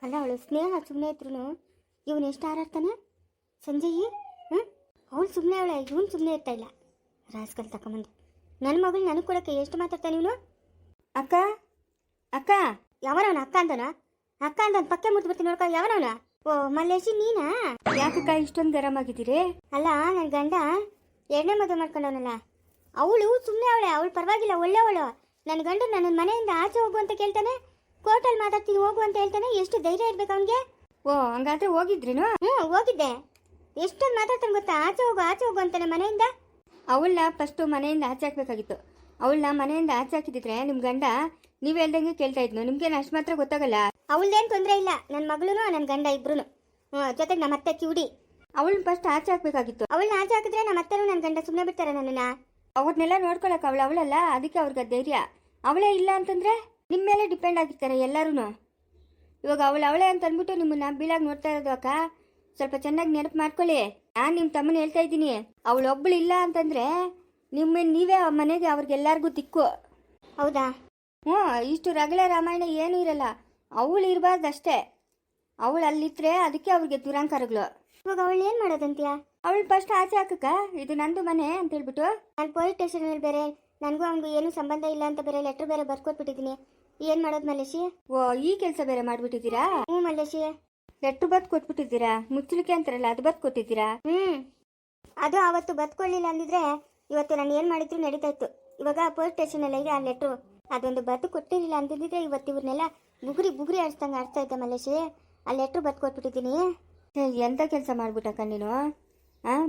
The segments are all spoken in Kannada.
ಅಲ್ಲ ಅವಳು ಸ್ನೇಹ ಸುಮ್ಮನೆ ಇದ್ರು ಇವನು ಎಷ್ಟು ಹಾರಾಡ್ತಾನೆ ಸಂಜಯ್. ಅವಳು ಸುಮ್ಮನೆ ಅವಳೆ, ಇವನು ಸುಮ್ಮನೆ ಇರ್ತಾ ಇಲ್ಲ. ರಾಸ್ಕಲ್ ತಗೊಂಬಂದು ನನ್ನ ಮಗಳು ನನಗೆ ಕೊಡೋಕ್ಕೆ ಎಷ್ಟು ಮಾತಾಡ್ತಾನೆ ಇವನು. ಅಕ್ಕ ಅಕ್ಕ ಯಾವನವನ ಅಕ್ಕ ಅಂದನ? ಅಕ್ಕ ಅಂದ ಪಕ್ಕೆ ಮುಟ್ಟು ಬರ್ತೀನಿ ನೋಡ್ಕ. ಯಾವನವನ? ಓ ಮಲ್ಲೇಶಿ ನೀನಾ? ಯಾಕಕ್ಕ ಇಷ್ಟೊಂದು ಗರಂ ಆಗಿದ್ದೀರಿ? ಅಲ್ಲ ನನ್ನ ಗಂಡ ಎರಡನೇ ಮದುವೆ ಮಾಡ್ಕೊಂಡವನಲ್ಲ, ಅವಳು ಸುಮ್ಮನೆ ಅವಳು ಪರವಾಗಿಲ್ಲ, ಒಳ್ಳೆಯವಳು. ನನ್ನ ಗಂಡ ನನ್ನ ಮನೆಯಿಂದ ಆಚೆ ಹೋಗು ಅಂತ ಕೇಳ್ತಾನೆ, ಕೋರ್ಟಲ್ಲಿ ಮಾತಾಡ್ತೀನಿ ಹೋಗು ಅಂತ ಹೇಳ್ತಾನೆ. ಎಷ್ಟು ಧೈರ್ಯ ಇರ್ಬೇಕು ಅವನಿಗೆ. ಓ ಹಂಗಾದ್ರೆ ಹೋಗಿದ್ರೇನು? ಹೋಗಿದ್ದೆ. ಎಷ್ಟೊಂದು ಮಾತಾಡ್ತಾನೆ ಗೊತ್ತಾ, ಆಚೆ ಹೋಗು ಅಂತಾನೆ ಮನೆಯಿಂದ. ಅವಳನ್ನ ಫಸ್ಟು ಮನೆಯಿಂದ ಆಚೆ ಹಾಕ್ಬೇಕಾಗಿತ್ತು. ಅವಳನ್ನ ಮನೆಯಿಂದ ಆಚೆ ಹಾಕಿದ್ರೆ ನಿಮ್ಮ ಗಂಡ ನೀವು ಹೇಳ್ದಂಗೆ ಕೇಳ್ತಾ ಇದ್ನು. ನಿಮ್ಗೇನು ಅಷ್ಟು ಮಾತ್ರ ಗೊತ್ತಾಗಲ್ಲ. ಅವಳದೇನು ತೊಂದರೆ ಇಲ್ಲ, ನನ್ನ ಮಗಳು ನನ್ನ ಗಂಡ ಇಬ್ರು ಜೊತೆಗೆ ನಮ್ಮ ಅತ್ತೆ ಕಿವುಡಿ. ಅವಳನ್ನ ಫಸ್ಟ್ ಆಚೆ ಹಾಕ್ಬೇಕಾಗಿತ್ತು. ಅವಳನ್ನ ಆಚೆ ಹಾಕಿದ್ರೆ ನಮ್ಮ ಅತ್ತೆನೂ ನನ್ನ ಗಂಡ ಸುಮ್ಮನೆ ಬಿಡ್ತಾರೆ ನನ್ನನ್ನ. ಅವ್ರನ್ನೆಲ್ಲ ನೋಡ್ಕೊಳಕ್ಕೆ ಅವಳಲ್ಲ, ಅದಕ್ಕೆ ಅವ್ರಿಗೆ ಧೈರ್ಯ. ಅವಳೇ ಇಲ್ಲ ಅಂತಂದ್ರೆ ನಿಮ್ಮ ಮೇಲೆ ಡಿಪೆಂಡ್ ಆಗಿರ್ತಾರೆ ಎಲ್ಲರೂ. ಇವಾಗ ಅವಳೇ ಅಂತ ಅಂದ್ಬಿಟ್ಟು ನಿಮ್ಮನ್ನ ಬೀಳಾಗಿ ನೋಡ್ತಾ ಇರೋದು ಅಕ್ಕ. ಸ್ವಲ್ಪ ಚೆನ್ನಾಗಿ ನೆನಪು ಮಾಡ್ಕೊಳ್ಳಿ. ನಾನು ನಿಮ್ಮ ತಮ್ಮನ ಹೇಳ್ತಾ ಇದ್ದೀನಿ, ಅವಳೊಬ್ಬಳು ಇಲ್ಲ ಅಂತಂದ್ರೆ ನೀವೇ ಮನೆಗೆ ಅವ್ರಿಗೆಲ್ಲರಿಗೂ ದಿಕ್ಕು. ಹೌದಾ? ಇಷ್ಟು ರಗಳೆ ರಾಮಾಯಣ ಏನೂ ಇರಲ್ಲ. ಅವಳು ಇರಬಾರ್ದು ಅಷ್ಟೇ. ಅವಳು ಅಲ್ಲಿದ್ರೆ ಅದಕ್ಕೆ ಅವ್ರಿಗೆ ದುರಾಂಕಾರಗಳು. ಇವಾಗ ಅವಳು ಏನು ಮಾಡೋದಂತೀಯ? ಅವಳು ಫಸ್ಟ್ ಆಚೆ ಹಾಕಕ್ಕ, ಇದು ನಂದು ಮನೆ ಅಂತ ಹೇಳ್ಬಿಟ್ಟು. ನಾನು ಪೊಲೀಸ್ ಸ್ಟೇಷನಲ್ಲಿ ಬೇರೆ ನನಗೂ ಅವನಿಗೂ ಏನೂ ಸಂಬಂಧ ಇಲ್ಲ ಅಂತ ಬೇರೆ ಲೆಟ್ರ್ ಬೇರೆ ಬರ್ಕೊಟ್ಬಿಟ್ಟಿದ್ದೀನಿ. ಏನು ಮಾಡೋದು ಮಲ್ಲೇಶಿ? ಓ ಈ ಕೆಲಸ ಬೇರೆ ಮಾಡ್ಬಿಟ್ಟಿದ್ದೀರಾ? ಮಲ್ಲೇಶಿ, ಲೆಟ್ರ್ ಬತ್ ಕೊಟ್ಬಿಟ್ಟಿದ್ದೀರಾ? ಮುಚ್ಚಲಿಕ್ಕೆ ಅಂತಾರಲ್ಲ, ಅದು ಬತ್ ಕೊಟ್ಟಿದ್ದೀರಾ? ಅದು ಅವತ್ತು ಬತ್ಕೊಳ್ಳಿಲ್ಲ ಅಂದಿದ್ರೆ ಇವತ್ತು ನಾನು ಏನು ಮಾಡಿದ್ರು ನಡೀತಾ ಇತ್ತು. ಇವಾಗ ಪೊಲೀಸ್ ಸ್ಟೇಷನಲ್ಲಿ ಇದೆ ಆ ಲೆಟ್ರು. ಅದೊಂದು ಬತ್ತು ಕೊಟ್ಟಿರಲಿಲ್ಲ ಅಂತಿದ್ದಿದ್ರೆ ಇವತ್ತು ಇವ್ರನ್ನೆಲ್ಲ ಬುಗುರಿ ಆಡಿಸ್ದಂಗೆ ಆಡ್ತಾ ಇದ್ದೆ ಮಲ್ಲೇಶಿ. ಆ ಲೆಟ್ರು ಬತ್ ಕೊಟ್ಬಿಟ್ಟಿದ್ದೀನಿ. ಎಂಥ ಕೆಲಸ ಮಾಡ್ಬಿಟ್ಟಕ್ಕ ನೀನು?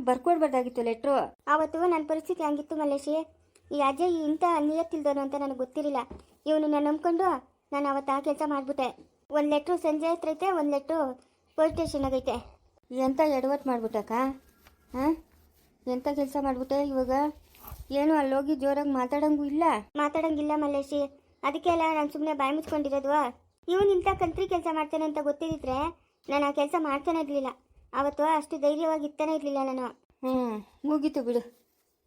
ಬರ್ಕೊಡ್ಬಾರ್ದಾಗಿತ್ತು ಲೆಟ್ರು. ಆವತ್ತು ನನ್ನ ಪರಿಸ್ಥಿತಿ ಹಂಗಿತ್ತು ಮಲ್ಲೇಶಿ. ಈ ಅಜಯ್ ಇಂಥ ನಿಯತ್ತಿಲ್ದೋನು ಅಂತ ನನಗೆ ಗೊತ್ತಿರಲಿಲ್ಲ. ಇವನು ನಾನು ನಂಬ್ಕೊಂಡು ನಾನು ಅವತ್ತು ಆ ಕೆಲಸ ಮಾಡಿಬಿಟ್ಟೆ. ಒಂದು ಲೆಟ್ರು ಸಂಜೆ ಹತ್ರ ಐತೆ, ಒಂದು ಲೆಟ್ರು ಪೊಲೀಸ್ ಸ್ಟೇಷನಾಗೈತೆ. ಎಂಥ ಎಡವಟ್ಟು ಮಾಡ್ಬಿಟ್ಟಕ್ಕ. ಎಂಥ ಕೆಲಸ ಮಾಡ್ಬಿಟ್ಟೆ. ಇವಾಗ ಏನು ಅಲ್ಲೋಗಿ ಜೋರಾಗಿ ಮಾತಾಡಂಗಿಲ್ಲ ಮಲ್ಲೇಶಿ. ಅದಕ್ಕೆ ಅಲ್ಲ ನಾನು ಸುಮ್ಮನೆ ಬಾಯಿ ಮುಚ್ಕೊಂಡಿರೋದು. ಇವನು ಇಂಥ ಕಂತ್ರಿ ಕೆಲಸ ಮಾಡ್ತಾನೆ ಅಂತ ಗೊತ್ತಿದ್ದಿದ್ರೆ ನಾನು ಆ ಕೆಲಸ ಮಾಡ್ತಾನೆ ಇರಲಿಲ್ಲ. ಅವತ್ತು ಅಷ್ಟು ಧೈರ್ಯವಾಗಿ ಇರ್ತಾನೆ ಇರಲಿಲ್ಲ ನಾನು. ಮುಗೀತು ಬಿಡು,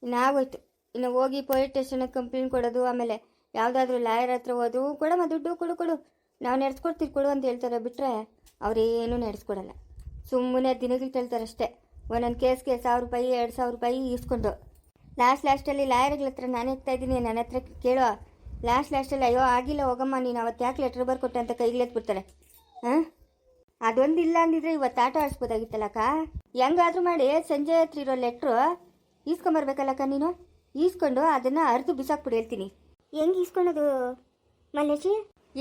ಇನ್ನಾಗೋಯ್ತು. ಇನ್ನು ಹೋಗಿ ಪೊಲೀಸ್ ಸ್ಟೇಷನ್ಗೆ ಕಂಪ್ಲೇಂಟ್ ಕೊಡೋದು, ಆಮೇಲೆ ಯಾವುದಾದ್ರೂ ಲಾಯರ್ ಹತ್ರ ಹೋದು ಕೊಡಮ್ಮ ದುಡ್ಡು ಕೊಡು ನಾವು ನಡೆಸ್ಕೊಡ್ತೀವಿ ಕೊಡು ಅಂತ ಹೇಳ್ತಾರೆ. ಬಿಟ್ಟರೆ ಅವರೇನು ನಡೆಸ್ಕೊಡಲ್ಲ. ಸುಮ್ಮನೆ ದಿನಗಳು ತಳ್ತಾರಷ್ಟೇ. ಒಂದೊಂದು ಕೇಸ್ಗೆ 1000 ರೂಪಾಯಿ 2000 ರೂಪಾಯಿ ಇಸ್ಕೊಂಡು ಲಾಸ್ಟಲ್ಲಿ ಲಾಯರ್ಗಳ ಹತ್ರ ನಾನು ಇರ್ತಾ ಇದ್ದೀನಿ, ನನ್ನ ಹತ್ರ ಕೇಳೋ. ಲಾಸ್ಟಲ್ಲಿ ಅಯ್ಯೋ ಆಗಿಲ್ಲ ಹೋಗಮ್ಮ ನೀನು ಅವತ್ತು ಯಾಕೆ ಲೆಟ್ರ್ ಬರ್ಕೊಟ್ಟೆ ಅಂತ ಕೈಗ್ಲೆತ್ಬಿಡ್ತಾರೆ. ಅದೊಂದಿಲ್ಲ ಅಂದಿದ್ರೆ ಇವತ್ತು ಆಟ ಆಡಿಸ್ಬೋದಾಗಿತ್ತಲ್ಲಕ್ಕ. ಹೆಂಗಾದ್ರೂ ಮಾಡಿ ಸಂಜೆ ಹತ್ರ ಇರೋ ಲೆಟ್ರು ಈಸ್ಕೊಂಬರ್ಬೇಕಲ್ಲಕ್ಕ ನೀನು. ಈಸ್ಕೊಂಡು ಅದನ್ನು ಅರ್ದು ಬಿಸಾಕ್ಬಿಡು ಹೇಳ್ತೀನಿ. ಹೆಂಗೆ ಈಸ್ಕೊಳ್ಳೋದು ಮಲ್ಲೇಶಿ?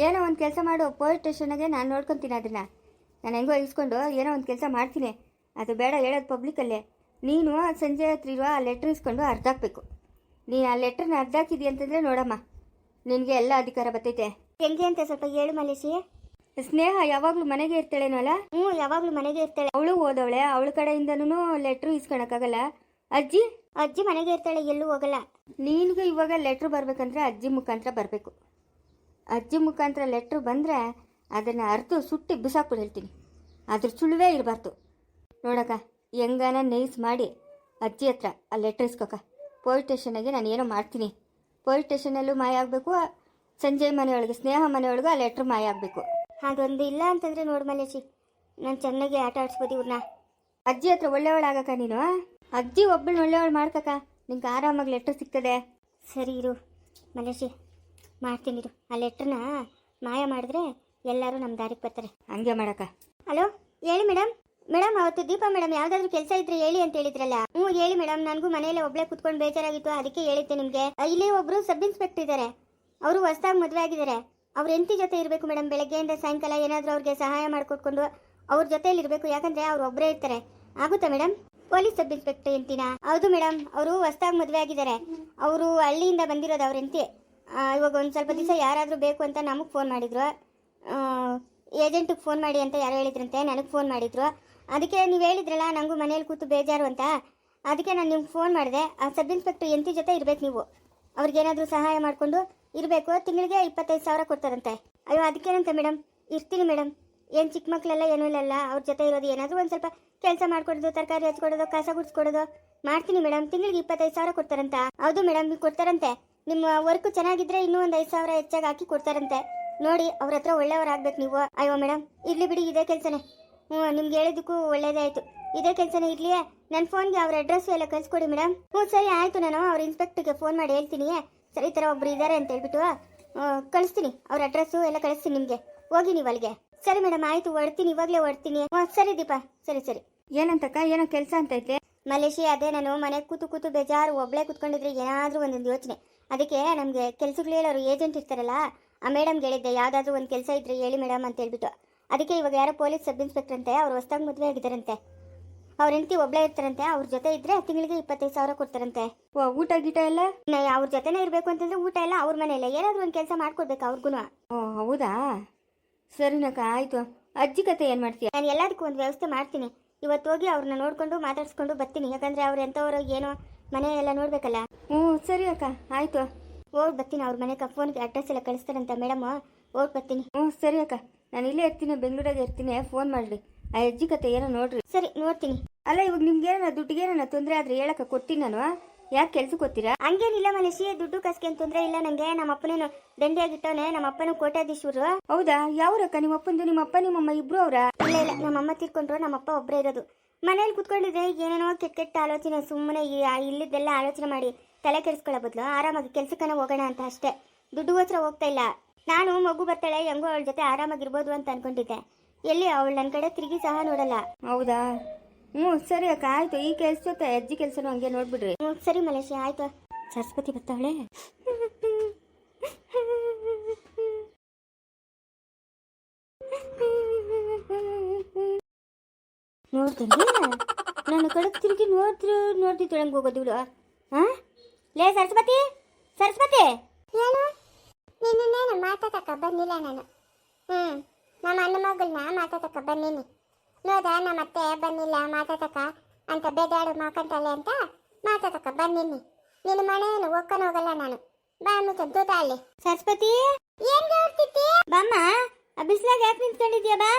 ಏನೋ ಒಂದು ಕೆಲಸ ಮಾಡು, ಪೊಲೀಸ್ ಸ್ಟೇಷನ್ಗೆ ನಾನು ನೋಡ್ಕೊತೀನಿ ಅದನ್ನು. ನಾನು ಹೆಂಗೋ ಈಸ್ಕೊಂಡು ಏನೋ ಒಂದು ಕೆಲಸ ಮಾಡ್ತೀನಿ. ಅದು ಬೇಡ ಹೇಳೋದು ಪಬ್ಲಿಕಲ್ಲೇ. ನೀನು ಸಂಜೆ ಹತ್ರ ಇರುವ ಆ ಲೆಟ್ರ್ ಇಸ್ಕೊಂಡು ಅರ್ಧಾಕ್ಬೇಕು. ನೀನು ಆ ಲೆಟ್ರನ್ನ ಅರ್ಧಾಕಿದಿ ಅಂತಂದರೆ ನೋಡಮ್ಮ, ನಿನಗೆ ಎಲ್ಲ ಅಧಿಕಾರ ಬರ್ತೈತೆ. ಹೆಂಗೆ ಅಂತ ಸ್ವಲ್ಪ ಹೇಳು ಮಲ್ಲೇಶಿ. ಸ್ನೇಹ ಯಾವಾಗಲೂ ಮನೆಗೆ ಇರ್ತಾಳೇನೋ ಅಲ್ಲ? ಯಾವಾಗಲೂ ಮನೆಗೆ ಇರ್ತಾಳೆ. ಅವಳು ಓದವಳೆ, ಅವಳ ಕಡೆಯಿಂದನೂ ಲೆಟ್ರು ಇಸ್ಕೊಳಕ್ಕಾಗಲ್ಲ. ಅಜ್ಜಿ ಮನೆಗೆ ಇರ್ತಾಳೆ, ಎಲ್ಲೂ ಹೋಗಲ್ಲ. ನಿನಗೆ ಇವಾಗ ಲೆಟ್ರ್ ಬರಬೇಕಂದ್ರೆ ಅಜ್ಜಿ ಮುಖಾಂತರ ಬರಬೇಕು. ಅಜ್ಜಿ ಮುಖಾಂತರ ಲೆಟ್ರ್ ಬಂದರೆ ಅದನ್ನು ಅರ್ದು ಸುಟ್ಟಿ ಬಿಸಾಕ್ಬಿಟ್ಟು ಹೇಳ್ತೀನಿ. ಅದ್ರ ಸುಳುವೇ ಇರಬಾರ್ದು. ನೋಡಕ್ಕ, ಹೆಂಗಾನ ನೈಸ್ ಮಾಡಿ ಅಜ್ಜಿ ಹತ್ರ ಆ ಲೆಟ್ರ್ ಇಸ್ಕೊಕ್ಕ. ಪೊಲೀಸ್ ಸ್ಟೇಷನ್ಗೆ ನಾನು ಏನೋ ಮಾಡ್ತೀನಿ. ಪೊಲೀಸ್ ಸ್ಟೇಷನಲ್ಲೂ ಮಾಯ ಆಗಬೇಕು, ಸಂಜಯ್ ಮನೆಯೊಳಗೆ ಸ್ನೇಹ ಮನೆಯೊಳಗೆ ಆ ಲೆಟ್ರ್ ಮಾಯ ಆಗಬೇಕು. ಅದೊಂದು ಇಲ್ಲ ಅಂತಂದರೆ ನೋಡು ಮಲ್ಲೇಶಿ, ನಾನು ಚೆನ್ನಾಗಿ ಆಟ ಆಡಿಸ್ಬೋದು ಇವ್ರನ್ನ. ಅಜ್ಜಿ ಹತ್ರ ಒಳ್ಳೆಯವಳಾಗಕ್ಕ ನೀನು. ಅಜ್ಜಿ ಒಬ್ಬಳು ಒಳ್ಳೆಯವಳು ಮಾಡ್ಕಕ್ಕ, ನಿಂಗೆ ಆರಾಮಾಗಿ ಲೆಟ್ರ್ ಸಿಗ್ತದೆ. ಸರಿ ಇರು ಮಲ್ಲೇಶಿ, ಮಾಡ್ತೀನಿ ಇರು. ಆ ಲೆಟ್ರನ್ನ ಮಾಯ ಮಾಡಿದ್ರೆ ಎಲ್ಲರೂ ನಮ್ಮ ದಾರಿಗೆ ಬರ್ತಾರೆ. ಹಂಗೆ ಮಾಡಕ್ಕ. ಹಲೋ ಹೇಳಿ ಮೇಡಮ್. ಅವತ್ತು ದೀಪಾ ಮೇಡಮ್ ಯಾವುದಾದ್ರೂ ಕೆಲಸ ಇದ್ರೆ ಹೇಳಿ ಅಂತ ಹೇಳಿದ್ರಲ್ಲ. ಹೇಳಿ ಮೇಡಮ್, ನನಗೂ ಮನೆಯಲ್ಲೇ ಒಬ್ಬಳೇ ಕುತ್ಕೊಂಡು ಬೇಜಾರಾಗಿತ್ತು, ಅದಕ್ಕೆ ಹೇಳಿದ್ದೆ ನಿಮಗೆ. ಇಲ್ಲಿ ಒಬ್ಬರು ಸಬ್ ಇನ್ಸ್ಪೆಕ್ಟರ್ ಇದ್ದಾರೆ, ಅವರು ಹೊಸದಾಗಿ ಮದುವೆ ಆಗಿದ್ದಾರೆ. ಅವ್ರ ಹೆಂಡತಿ ಜೊತೆ ಇರಬೇಕು ಮೇಡಮ್. ಬೆಳಗ್ಗೆಯಿಂದ ಸಾಯಂಕಾಲ ಏನಾದರೂ ಅವ್ರಿಗೆ ಸಹಾಯ ಮಾಡಿಕೊಟ್ಕೊಂಡು ಅವ್ರ ಜೊತೆಯಲ್ಲಿ ಇರಬೇಕು. ಯಾಕಂದರೆ ಅವ್ರು ಒಬ್ಬರೇ ಇರ್ತಾರೆ. ಆಗುತ್ತಾ ಮೇಡಮ್? ಪೊಲೀಸ್ ಸಬ್ ಇನ್ಸ್ಪೆಕ್ಟರ್ ಹೆಂಡ್ತಿನಾ? ಹೌದು ಮೇಡಮ್, ಅವರು ಹೊಸದಾಗಿ ಮದುವೆ ಆಗಿದ್ದಾರೆ. ಅವರು ಹಳ್ಳಿಯಿಂದ ಬಂದಿರೋದು ಅವ್ರ ಹೆಂಡತಿ. ಇವಾಗ ಒಂದು ಸ್ವಲ್ಪ ದಿವಸ ಯಾರಾದರೂ ಬೇಕು ಅಂತ ನಮಗೆ ಫೋನ್ ಮಾಡಿದ್ರು. ಏಜೆಂಟಿಗೆ ಫೋನ್ ಮಾಡಿ ಅಂತ ಯಾರು ಹೇಳಿದ್ರಂತೆ, ನನಗೆ ಫೋನ್ ಮಾಡಿದ್ರು. ಅದಕ್ಕೆ ನೀವು ಹೇಳಿದ್ರಲ್ಲ ನನಗೂ ಮನೇಲಿ ಕೂತು ಬೇಜಾರು ಅಂತ, ಅದಕ್ಕೆ ನಾನು ನಿಮ್ಗೆ ಫೋನ್ ಮಾಡಿದೆ. ಆ ಸಬ್ ಇನ್ಸ್ಪೆಕ್ಟರ್ ಹೆಂಡತಿ ಜೊತೆ ಇರಬೇಕು ನೀವು. ಅವ್ರಿಗೇನಾದರೂ ಸಹಾಯ ಮಾಡಿಕೊಂಡು ಇರಬೇಕು. ತಿಂಗಳಿಗೆ 25,000 ಕೊಡ್ತಾರಂತೆ. ಅಯ್ಯೋ ಅದಕ್ಕೇನಂತೆ ಮೇಡಮ್, ಇರ್ತೀನಿ ಮೇಡಮ್. ಏನು ಚಿಕ್ಕ ಮಕ್ಕಳೆಲ್ಲ ಏನೂ ಇಲ್ಲ, ಅವ್ರ ಜೊತೆ ಇರೋದು. ಏನಾದರೂ ಒಂದು ಸ್ವಲ್ಪ ಕೆಲಸ ಮಾಡಿಕೊಡೋದು, ತರಕಾರಿ ಹಚ್ಕೊಡೋದು, ಕಸ ಗುಡಿಸ್ಕೊಡೋದು ಮಾಡ್ತೀನಿ ಮೇಡಮ್. ತಿಂಗಳಿಗೆ 25,000 ಕೊಡ್ತಾರಂತ. ಹೌದು ಮೇಡಮ್, ಕೊಡ್ತಾರಂತೆ. ನಿಮ್ಮ ವರ್ಕ್ ಚೆನ್ನಾಗಿದ್ರೆ ಇನ್ನೂ ಒಂದು 5,000 ಹೆಚ್ಚಾಗಿ ಹಾಕಿ ಕೊಡ್ತಾರಂತೆ. ನೋಡಿ ಅವ್ರ ಹತ್ರ ಒಳ್ಳೆಯವರಾಗ್ಬೇಕು ನೀವು. ಅಯ್ಯೋ ಮೇಡಮ್ ಇರ್ಲಿ ಬಿಡಿ, ಇದೇ ಕೆಲಸನೇ. ನಿಮ್ಗೆ ಹೇಳಿದ್ದಕ್ಕೂ ಒಳ್ಳೇದೇ ಆಯಿತು. ಇದೇ ಕೆಲಸನೇ ಇರಲಿ. ನನ್ನ ಫೋನ್ಗೆ ಅವ್ರ ಅಡ್ರೆಸ್ ಎಲ್ಲ ಕಳಿಸ್ಕೊಡಿ ಮೇಡಮ್. ಸರಿ ಆಯಿತು, ನಾನು ಅವ್ರ ಇನ್ಸ್ಪೆಕ್ಟರ್ಗೆ ಫೋನ್ ಮಾಡಿ ಹೇಳ್ತೀನಿ. ಸರಿ ಈ ಥರ ಒಬ್ರು ಇದ್ದಾರೆ ಅಂತ ಹೇಳ್ಬಿಟ್ಟು ಕಳಿಸ್ತೀನಿ. ಅವ್ರ ಅಡ್ರೆಸ್ಸು ಎಲ್ಲ ಕಳಿಸ್ತೀನಿ ನಿಮಗೆ. ಹೋಗಿ ನೀವು ಅಲ್ಲಿಗೆ. ಸರಿ ಮೇಡಮ್ ಆಯಿತು, ಹೊಡ್ತೀನಿ, ಇವಾಗಲೇ ಹೊಡ್ತೀನಿ. ಸರಿ ದೀಪಾ, ಸರಿ ಸರಿ. ಏನಂತಕ್ಕ, ಏನೋ ಕೆಲಸ ಅಂತೈತೆ ಮಲೇಶಿ? ಅದೇ ನಾನು ಮನೆಗೆ ಕೂತು ಬೇಜಾರು ಒಬ್ಬಳೇ ಕೂತ್ಕೊಂಡಿದ್ರೆ ಏನಾದರೂ ಒಂದೊಂದು ಯೋಚನೆ. ಅದಕ್ಕೆ ನಮಗೆ ಕೆಲಸಗಳು ಹೇಳೋರು ಏಜೆಂಟ್ ಇರ್ತಾರಲ್ಲ, ಆ ಮೇಡಮ್ಗೆ ಹೇಳಿದ್ದೆ ಯಾವುದಾದ್ರೂ ಒಂದು ಕೆಲಸ ಇದ್ರೆ ಹೇಳಿ ಮೇಡಮ್ ಅಂತ ಹೇಳ್ಬಿಟ್ಟು. ಅದಕ್ಕೆ ಇವಾಗ ಯಾರೋ ಪೊಲೀಸ್ ಸಬ್ ಇನ್ಸ್ಪೆಕ್ಟರ್ ಅಂತೆ, ಅವ್ರು ಹೊಸ್ದಾಗಿ ಮದುವೆ ಆಗಿದ್ದಾರಂತೆ. ಅವ್ರ ಹೆಂಡತಿ ಒಬ್ಬಳೇ ಇರ್ತಾರಂತೆ. ಅವ್ರ ಜೊತೆ ಇದ್ರೆ ತಿಂಗಳಿಗೆ 25,000 ಕೊಡ್ತಾರಂತೆ. ಊಟ ಗೀಟ ಎಲ್ಲ ಅವ್ರ ಜೊತೆನೇ ಇರಬೇಕು ಅಂತಂದ್ರೆ ಊಟ ಎಲ್ಲ ಅವ್ರ ಮನೆಯಲ್ಲ, ಏನಾದರೂ ಒಂದು ಕೆಲಸ ಮಾಡ್ಕೊಡ್ಬೇಕು ಅವ್ರಿಗೂ. ಹೌದಾ, ಸರಿನಕ್ಕ ಆಯಿತು. ಅಜ್ಜಿ ಕತೆ ಏನು ಮಾಡ್ತೀಯ? ನಾನು ಎಲ್ಲದಕ್ಕೂ ಒಂದು ವ್ಯವಸ್ಥೆ ಮಾಡ್ತೀನಿ. ಇವತ್ತು ಹೋಗಿ ಅವ್ರನ್ನ ನೋಡ್ಕೊಂಡು ಮಾತಾಡ್ಸ್ಕೊಂಡು ಬರ್ತೀನಿ. ಯಾಕಂದರೆ ಅವ್ರು ಎಂಥವ್ರು ಏನೋ ಮನೆ ಎಲ್ಲ ನೋಡಬೇಕಲ್ಲ. ಸರಿ ಅಕ್ಕ ಆಯಿತು, ಹೋಗಿ ಬರ್ತೀನಿ. ಅವ್ರ ಮನೆಗೆ ಫೋನ್ಗೆ ಅಡ್ರೆಸ್ ಎಲ್ಲ ಕಳಿಸ್ತಾರಂತೆ ಮೇಡಮ್, ಹೋಗಿ ಬರ್ತೀನಿ. ಸರಿ ಅಕ್ಕ, ನಾನು ಇಲ್ಲೇ ಇರ್ತೀನಿ, ಬೆಂಗಳೂರಾಗೆ ಇರ್ತೀನಿ. ಫೋನ್ ಮಾಡಿರಿ. ಆ ಅಜ್ಜಿ ಕತೆ ಏನೋ ನೋಡ್ರಿ. ಸರಿ ನೋಡ್ತೀನಿ. ಅಲ್ಲ ಇವಾಗ ನಿಮ್ಗೇನ ದುಡ್ಡಿಗೇನ ತೊಂದರೆ ಆದರೆ ಹೇಳಕ್ಕೆ ಕೊಡ್ತೀನಿ ನಾನು. ಯಾಕೆ ಕೆಲ್ಸಕ್ಕೆ ಹೋಗ್ತೀರಾ? ಹಂಗೇನಿಲ್ಲ ಮಲೇಶಿ, ದುಡ್ಡು ಕಾಸಿಗೆ ತೊಂದರೆ ಇಲ್ಲ ನನಗೆ. ನಮ್ಮ ಅಪ್ಪನೇನು ದಂಡಿಯಾಗಿಟ್ಟವನೆ, ನಮ್ಮ ಅಪ್ಪನೂ ಕೋಟ್ಯಾಧೀಶ್ವರು. ಹೌದಾ? ಯಾವ್ರಕ್ಕ ನಿಮ್ಮ ಅಪ್ಪಂದು? ನಿಮ್ಮ ಅಪ್ಪ ನಿಮ್ಮಮ್ಮ ಇಬ್ರು ಅವರ? ಇಲ್ಲ ನಮ್ಮಮ್ಮ ತೀರ್ಕೊಂಡ್ರು, ನಮ್ಮಪ್ಪ ಒಬ್ಬರೇ ಇರೋದು. ಮನೇಲಿ ಕುತ್ಕೊಂಡಿದ್ರೆ ಏನೇನೋ ಕೆಟ್ಟ ಆಲೋಚನೆ. ಸುಮ್ಮನೆ ಇಲ್ಲಿದ್ದೆಲ್ಲ ಆಲೋಚನೆ ಮಾಡಿ ತಲೆ ಕೆಡಿಸ್ಕೊಳ್ಳೋ ಬದಲು ಆರಾಮಾಗಿ ಕೆಲ್ಸಕ್ಕನ ಹೋಗೋಣ ಅಂತ ಅಷ್ಟೇ. ದುಡ್ಡುಗೋಸ್ಕರ ಹೋಗ್ತಾ ಇಲ್ಲ ನಾನು. ಮಗು ಬರ್ತಾಳೆ, ಹೆಂಗೋ ಅವಳ ಜೊತೆ ಆರಾಮಾಗಿರ್ಬೋದು ಅಂತ ಅನ್ಕೊಂಡಿದ್ದೆ. ಎಲ್ಲಿ ಅವಳು ನನ್ನ ಕಡೆ ತಿರುಗಿ ಸಹ ನೋಡಲ್ಲ. ಹೌದಾ? ಸರಿ ಅಕ್ಕ ಆಯ್ತು. ಈ ಕೆಲಸ ಜೊತೆ ಅಜ್ಜಿ ಕೆಲಸನೂ ಹಂಗೆ ನೋಡ್ಬಿಡ್ರಿ. ಸರಿ ಮಲೇಶಿ ಆಯ್ತು. ಸರಸ್ವತಿ ಬರ್ತಾವಳೆ. ನೋಡ್ತೀನಿ ನಾನು ಕಡೆ ತಿರುಗಿ ನೋಡ್ತಿದ್ದೊಳಂಗೆ ಹೋಗೋದು ಇವಳು. ಲೇ ಸರಸ್ವತಿ, ಸರಸ್ವತಿ ಏನು ನಿನ್ನೇನು ಮಾತಾಡಕ ಬಂದಿಲ್ಲ ನಾನು. ನಮ್ಮ ಅಣ್ಣ ಮಗಳನ್ನ ಮಾತಾಡಕ ಬಂದೀನಿ. ನೋದ ನಮ್ಮ ಅತ್ತೆ ಬಂದಿಲ್ಲ ಮಾತಾಡಕ ಅಂತ ಬೇದಾಡು ಮಾಕಂತಾಳೆ ಅಂತ ಮಾತಾಡಕ ಬಂದೀನಿ. ನಿನ್ನ ಮನೆಯನ್ನು ಒಕ್ಕನ ಹೋಗಲ್ಲ ನಾನು. ಬಾ ಮುಚ್ಚ ಅಲ್ಲಿ. ಸರಸ್ವತಿ ಏನ್ ಹೇಳ್ತಿದ್ದಿ? ಬಾಮ್ಮ, ಆ ಬಿಸಿಲಾಗ ಯಾಕೆ ನಿಂತ್ಕೊಂಡಿದ್ಯಾ? ಬಾ.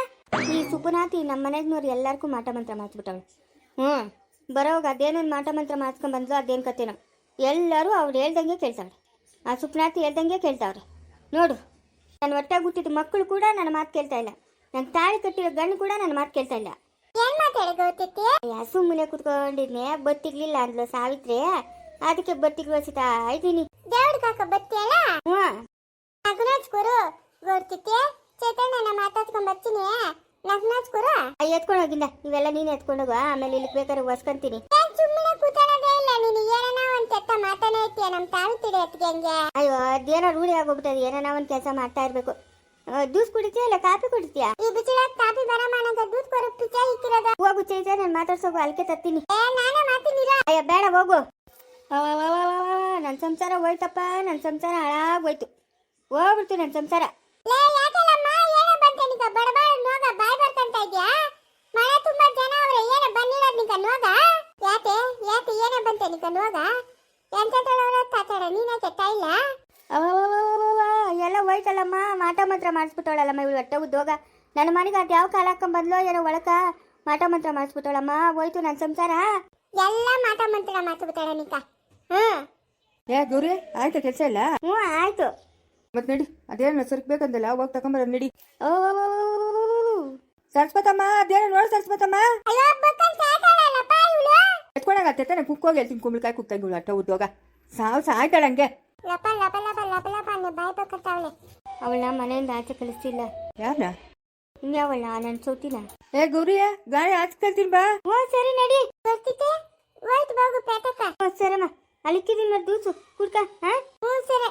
ಈ ಸುಪುನಾತಿ ನಮ್ಮ ಮನೆಗ್ನವ್ರು ಎಲ್ಲರಿಗೂ ಮಾಟ ಮಂತ್ರ ಮಾಡಿಸ್ಬಿಟ್ಟವಳು. ಬರೋವಾಗ ಅದೇನೊಂದು ಮಾಟ ಮಂತ್ರ ಮಾಡಿಸ್ಕೊಂಡ್ ಬಂದ್ಲು. ಅದೇನು ಕತೆನೋ ಎಲ್ಲರೂ ಅವ್ರು ಹೇಳ್ದಂಗೆ ಕೇಳ್ತಾವ್ರೆ. ಆ ಸುಪ್ನಾತಿ ಹೇಳ್ದಂಗೆ ಕೇಳ್ತಾವ್ರೆ. ನೋಡು, ನನ್ನ ಹೊಟ್ಟೆಗೆ ಹುಟ್ಟಿದ ಮಕ್ಕಳು ಕೂಡ ನನ್ನ ಮಾತು ಕೇಳ್ತಾ ಇಲ್ಲ. ನನ್ನ ತಾಳಿ ಕಟ್ಟಿರೋ ಗಂಡು ಕೂಡ ನನ್ನ ಮಾತು ಕೇಳ್ತಾ ಇಲ್ಲ. ಏನ್ ಮಾತಾಡಿ ಗೊತ್ತಿತ್ತಿ? ಸುಮ್ಮನೆ ಕುತ್ಕೊಂಡಿದ್ನೆ. ಬತ್ತಿಗ್ಲಿಲ್ಲ ಅಂದ್ಲು ಸಾವಿತ್ರಿ, ಅದಕ್ಕೆ ಬತ್ತಿಗೆ ಬಸಿತಾ ಇದ್ದೀನಿ. ದೇವ್ರ ಕಾಕ ಬತ್ತಿಯಲ್ಲ ನಗ್ನಾಚ್ಕೊರು ಗೊತ್ತಿತ್ತಿ. ಚೈತನ್ಯನ ಮಾತಾಡ್ಕೊಂಡ್ ಬರ್ತೀನಿ, ನಗ್ನಾಚ್ಕೊರು. ಎತ್ಕೊಂಡು ಹೋಗಿಂದ ಇವೆಲ್ಲ ನೀನು ಎತ್ಕೊಂಡೋಗ. ಆಮೇಲೆ ಇಲ್ಲಿ ಬೇಕಾದ್ರೆ ಹೊಸ್ಕೊಂತೀನಿ. ಸುಮ್ಮನೆ ಕೂತಾನದೇ ಇಲ್ಲ ನೀನು. ಏನೋ ಒಂದ್ ಕೆಟ್ಟ ಮಾತಾನೇ ಇರ್ತೀಯ ನಮ್ ತಾಳು ತಿಳಿ ಎತ್ಗೆ ಹಂಗೆ. ಅಯ್ಯೋ ಅದೇನೋ ರೂಢಿ ಆಗೋಗ್ಬಿಟ್ಟದೆ. ಏನೋ ಒಂದು ಕೆಲಸ ಮಾಡ್ತಾ ಇರ್ಬೇಕು. ಜ್ಯೂಸ್ ಕುಡಿತೀಯ ಇಲ್ಲ ಕಾಫಿ ಕುಡಿತೀಯ? ಈ ಬಿಸಿಲ ಕಾಫಿ ಬರಮಾನಂತ ದೂದ್ ಕೊರು ಪಿಚ್ಚ ಇಕ್ಕಿರೋದ. ಹೋಗು ಚೈತ, ನಾನು ಮಾತಾಡ್ಸೋಗು. ಅಲ್ಕೆ ತತ್ತೀನಿ. ನಾನೇ ಮಾತಿನಿರ. ಅಯ್ಯ ಬೇಡ ಹೋಗು. ನನ್ನ ಸಂಸಾರ ಹೋಯ್ತಪ್ಪ, ನನ್ನ ಸಂಸಾರ ಹಾಳಾಗೋಯ್ತು. ಹೋಗ್ಬಿಡ್ತು ನನ್ನ ಸಂಸಾರ. ಲೇ ಯಾಕಲಮ್ಮ ಏನೋ ಬಂತೆ ನಿಕ ಬಡಬಡ ನೋಗ ಬಾಯ್ ಬರ್ತಂತ ಇದ್ಯಾ? ಮನೆ ತುಂಬಾ ಜನ ಅವ್ರೆ, ಏನೋ ಬಂದಿರೋದ್ ನಿಕ ನೋಗ. ಯಾಕೆ ಏನೋ ಬಂತೆ ನಿಕ ನೋಗ. ಎಂತಟಳವಳ ತಾತಡ ನೀನಕ್ಕೆ ತಾಯಿಲ್ಲ. ಎಲ್ಲ ಹೋಯ್ತಲ್ಲಮ್ಮ. ಮಾಟ ಮಂತ್ರ ಮಾಡಿಸ್ಬಿಟ್ಟವಳಲ್ಲಮ್ಮ ಇವಳು. ಹೊಟ್ಟೆ ಉದ್ದೋಗ ನನ್ನ ಮನೆಗೆ ಅದು ಯಾವ ಕಾಲ ಹಾಕೊಂಡ್ ಬಂದ್ಲೋ ಏನೋ ಒಳಕ ಮಾಟ ಮಂತ್ರ ಮಾಡಿಸ್ಬಿಟ್ಟವಳಮ್ಮ. ಹೋಯ್ತು ನನ್ನ ಸಂಸಾರ. ಎಲ್ಲ ಮಾಟ ಮಂತ್ರ ಮಾಡಿಸ್ಬಿಟ್ಟಾಳ ನಿಕ. ಯಾ ಗೌರಿ ಆಯ್ತಾ ಕೆಲಸ ಇಲ್ಲ? ಆಯ್ತು. ಮತ್ ನಡಿ, ಅದೇನು ಸರ್ಕ್ಬೇಕಂದಲ್ಲ, ಹೋಗಿ ತಗೊಂಬರ ನಡಿ. ಓ ಸರಸ್ವತಮ್ಮ, ಅದೇನೋ ನೋಡು ಸರಸ್ವತಮ್ಮ. ಅಯ್ಯೋ ಬಕ್ಕನ್ ಸಾಕಾಳಲ್ಲಪ್ಪ ಇವಳು. ಎತ್ಕೊಳಗತ್ತೆ ತಾನೆ ಕುಕ್ಕೋಗಿ ಹೇಳ್ತೀನಿ. ಕುಂಬಳಕಾಯಿ ಕುಕ್ತಾಗಿ ಇವಳು ಅಟ್ಟ ಉದ್ದೋಗ ಸಾಯ್ತಾಳ ಹಂಗೆ. ಲಪ ಲಪ ಲಪ ಲಪ ಲಪ ಅನ್ನೋ ಬಾಯ್ ಬಕ್ಕತ್ತಾವಳೆ. ಅವಳನ್ನ ಮನೆಯಿಂದ ಆಚೆ ಕಳಿಸ್ತಿಲ್ಲ. ಯಾರನ್ನ? ಇನ್ಯಾವಳ ನನ್ನ ಸೌತಿನ? ಏ ಗೌರಿಯ ಗಾಳಿ ಹಾಕ್ಸ್ಕೊಳ್ತೀನಿ ಬಾ. ಸರಿ ನಡಿ. ಬರ್ತಿದ್ದೆ ಹೋಯ್ತು ಬಾಗು ಪೇಟಕ್ಕ. ಸರಮ್ಮ ಅಲ್ಲಿಕ್ಕಿದ್ದೀನಿ ಮತ್ತೆ ದೂಸು ಕುಡ್ಕ. ಸರಿ.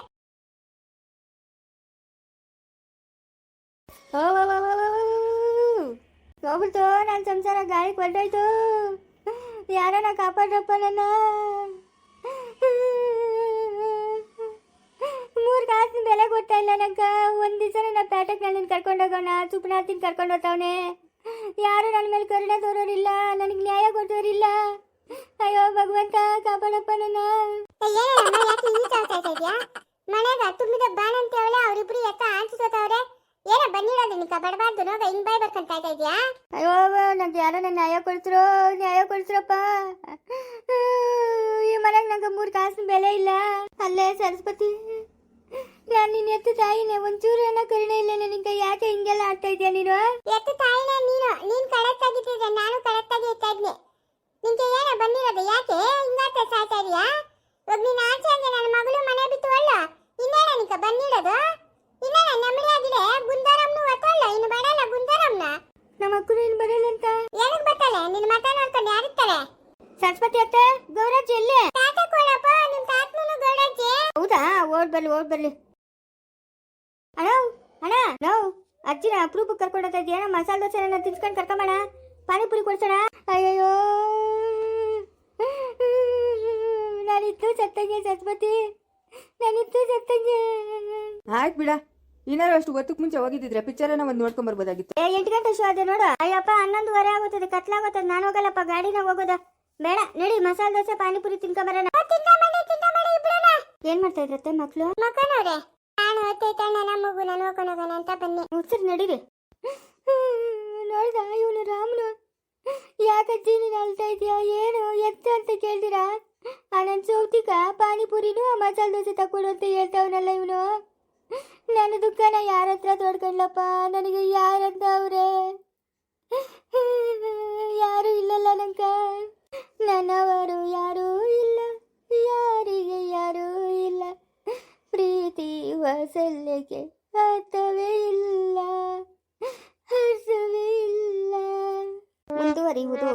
ಹೋಗ್ಬಿಡ್ತು ನನ್ನ ಸಂಸಾರ. ಗಾಳಿ ಕೊಟ್ಟೋಯ್ತು. ಯಾರನ್ನ ಕಾಪಾಡ್ರಪ್ಪ ನನ್ನ. 3 ಕಾಸಿನ ಬೆಲೆ ಕೊಡ್ತಾ ಇಲ್ಲ ನಂಗ. ಒಂದ್ ದಿವಸ ನನ್ನ ಪೇಟೆಗೆ ನನ್ನ ಕರ್ಕೊಂಡೋಗೋಣ, ಸುಪ್ನಾತಿನ ಕರ್ಕೊಂಡು ಹೋಗ್ತಾವನೆ. ಯಾರು ನನ್ನ ಮೇಲೆ ಕರುಣೆ ತೋರೋರಿಲ್ಲ, ನನಗೆ ನ್ಯಾಯ ಕೊಟ್ಟೋರಿಲ್ಲ. ಅಯ್ಯೋ ಭಗವಂತ ಕಾಪಾಡಪ್ಪ ನನ್ನ. ಯಾಕೆ ಈ ಚಾವ್ತಾ ಇದೆಯಾ? ಮನೆಗ ತುಂಬಿದ ಬಾಣಂತಿ ಅವಳೆ, ಅವರಿಬ್ರು ಎತ್ತ ಆಂಚಿಸೋತವ್ರೆ. ಏನ ಬಂದಿರೋದು ನಿಕ ಬಡಬಾರ್ದು ನೋಗ ಹಿಂಗ್ ಬಾಯ್ ಬರ್ಕೊಂತ ಇದೆಯಾ? ಅಯ್ಯೋ ನಂಗೆ ಯಾರೋ ನನ್ನ ನ್ಯಾಯ ಕೊಡ್ಸ್ರಪ್ಪ. ಈ ಮನೆಗೆ ನಂಗೆ 3 ಕಾಸಿನ ಬೆಲೆ ಇಲ್ಲ. ಅಲ್ಲೇ ಸರಸ್ವತಿ ನಾನು ನಿನ್ನ ಎತ್ತು ತಾಯಿನೇ, ಒಂಚೂರು ಏನೋ ಕರುಣೆ ಇಲ್ಲ ನಿನಗೆ. ಯಾಕೆ ಹಿಂಗೆಲ್ಲ ಆಡ್ತಾ ಇದೆಯಾ ನೀನು? ಎತ್ತು ತಾಯಿನ ನೀನು ಕರೆಕ್ಟ್ ಆಗಿದ್ದಿದ್ರೆ ನಾನು ಕರೆಕ್ಟ್ ಆಗಿ ಇರ್ತಾ ಇದ್ನಿ. ನಿಂಗೆ ಏನೋ ಬಂದಿರೋದು, ಯಾಕೆ ಹಿಂಗಾತ ಸಾಯ್ತಾ ಇದೀಯಾ? ಇವಾಗ ನೀನು ಆಚೆ ಹಂಗೆ ನನ್ನ ಮಗಳು ಮನೆ ಬಿಟ್ಟು ಅಲ್ಲ, ಇನ್ನೇನ ನಿಂಕ ಬಂದಿರೋದು? ಇನ್ನೇನ ನೆಮ್ಮದಿ ಆಗಿದೆ? ಗುಂದಾರಮ್ನು ಒತ್ತಲ್ಲ, ಇನ್ನು ಬರಲ್ಲ ಗುಂದಾರಮ್ನ. ನಮ್ಮ ಅಕ್ಕನು ಇನ್ನು ಬರಲ್ಲಂತ. ಏನಕ್ಕೆ ಬರ್ತಾಳೆ? ನಿನ್ನ ಮತ ನೋಡ್ಕೊಂಡು ಯಾರಿರ್ತಾರೆ? ಸರಸ್ವತಿ ಅತ್ತೆ, ಗೌರಜ್ಜಿ ಎಲ್ಲಿ? ತಾತ ಕೊಡಪ್ಪ, ನಿಮ್ಮ ತಾತನೂ ಗೌಡಜ್ಜಿ. ಹೌದಾ? ಓಡ್ ಬರ್ಲಿ. ಅಣ್ಣ ಅಣ್ಣ, ನಾವು ಅಜ್ಜಿನ ಅಪ್ರೂಪಕ್ಕೆ ಕರ್ಕೊಂಡೋಗ್ತಾ ಇದೆಯಾ? ಮಸಾಲೆ ದೋಸೆ ತಿನ್ಸ್ಕೊಂಡು ಕರ್ಕೊಂಬಣ, ಪಾನಿಪುರಿ ಕೊಡ್ಸೋಣ. ಅಯ್ಯೋ, ನಾನಿತ್ತು ಸತ್ತಂಗೆ ಸರಸ್ವತಿ, ನಾನಿತ್ತು ಸತ್ತಂಗೆ. ಆಯ್ತು ಬಿಡ, ಇನ್ನಾರು ಅಷ್ಟು ಹೊತ್ತಕ್ಕೆ ಮುಂಚೆ ಹೋಗಿದ್ದಿದ್ರೆ ಪಿಕ್ಚರನ್ನ ಒಂದು ನೋಡ್ಕೊಂಬರ್ಬೋದಾಗಿತ್ತು. 8 ಗಂಟೆ ಶೋ ಅದೇ ನೋಡು. ಅಯ್ಯಪ್ಪ 11:30 ಆಗುತ್ತದೆ, ಕತ್ಲಾಗುತ್ತದೆ. ನಾನು ಹೋಗಲ್ಲಪ್ಪ, ಗಾಡಿನಾಗ ಹೋಗೋದ ಬೇಡ. ನಡಿ, ಮಸಾಲೆ ದೋಸೆ ಪಾನಿಪುರಿ ತಿನ್ಕೊಂಬರೋಣ. ಏನ್ ಮಾಡ್ತಾ ಇದ್ರತ್ತೆ ಮಕ್ಳು? ಮಕ್ಕನವ್ರೆ, ನಾನು ಹೊತ್ತೈತಣ್ಣ ನಮ್ಮ ಮಗುನ ನೋಡ್ಕೊಂಡು ಹೋಗೋಣ ಅಂತ ಬನ್ನಿ. ಸರಿ ನಡೀರಿ. ನೋಡ್ದ ಇವನು ರಾಮನು, ಯಾಕಜ್ಜಿ ನೀನು ಅಳ್ತಾ ಇದೀಯಾ? ಏನು ಎತ್ತು ಅಂತ ಕೇಳ್ತೀರಾ? ನನ್ನ ಸೌತಿಕ ಪಾನಿಪುರಿನೂ ಮಸಾಲೆ ದೋಸೆ ತಕೊಡು ಅಂತ ಹೇಳ್ತಾವನಲ್ಲ ಇವನು. ನನ್ನ ದುಃಖನ ಯಾರ ಹತ್ರ ತೋಡ್ಕೊಂಡ್ಲಪ್ಪ? ನನಗೆ ಯಾರಂತ ಅವ್ರೆ? ಯಾರು ಇಲ್ಲಲ್ಲ ನಂಕ, ನನ್ನವರು ಯಾರೂ ಇಲ್ಲ, ಯಾರಿಗೆ ಯಾರೂ ಇಲ್ಲ. ಪ್ರೀತಿ ವಾತ್ಸಲ್ಯಕ್ಕೆ ಅರ್ಥವೇ ಇಲ್ಲ, ಅರ್ಥವೇ ಇಲ್ಲ. ಮುಂದುವರಿಯುವುದು.